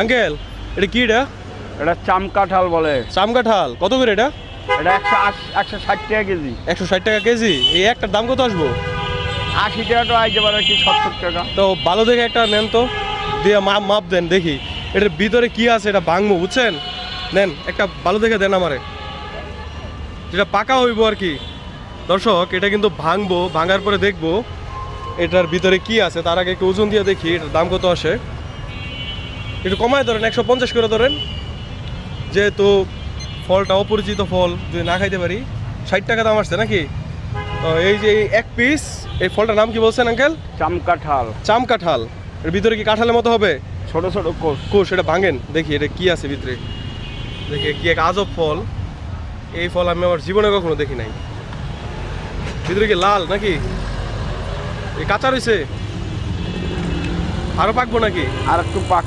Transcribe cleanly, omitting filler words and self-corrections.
Uncle এটা কি এটা? এটা চাম কাঁঠাল বলে। চাম কাঁঠাল কত করে এটা? এটা 160 টাকা কেজি। 160 টাকা কেজি। এই একটার দাম কত আসবো? 80 টাকা তো আইতে পারে, কি 70 টাকা। তো ভালো দেখে একটা নেন তো, দিয়ে মাপ দেন দেখি এটার ভিতরে কি আছে, এটা ভাঙবো বুঝছেন। নেন একটা ভালো দেখে দেন আমারে, যেটা পাকা হইব আর কি। দর্শক এটা কিন্তু ভাঙবো, ভাঙার পরে দেখবো এটার ভিতরে কি আছে। তার আগে একটু ওজন দিয়ে দেখি এটার দাম কত আসে। একটু কমায় ধরেন, 150 করে ধরেন, যেহেতু ফলটা অপরিচিত ফল, যদি না খাইতে পারি। 60 টাকা দাম আসছে নাকি? এই যে এক পিস, এই ফলটার নাম কি বলছেন আঙ্কেল? চাম কাঁঠাল। চাম কাঁঠাল। এর ভিতরে কি কাঁঠালের মতো হবে? ছোট ছোট কোষ। কোষ, এটা ভাঙেন দেখি এটা কি আছে ভিতরে। দেখি কি এক আজব ফল। এই ফল আমি আমার জীবনে কখনো দেখি নাই। ভিতরে কি লাল নাকি? এই কাঁচা রয়েছে, আরো পাকবো নাকি? আর একটু পাক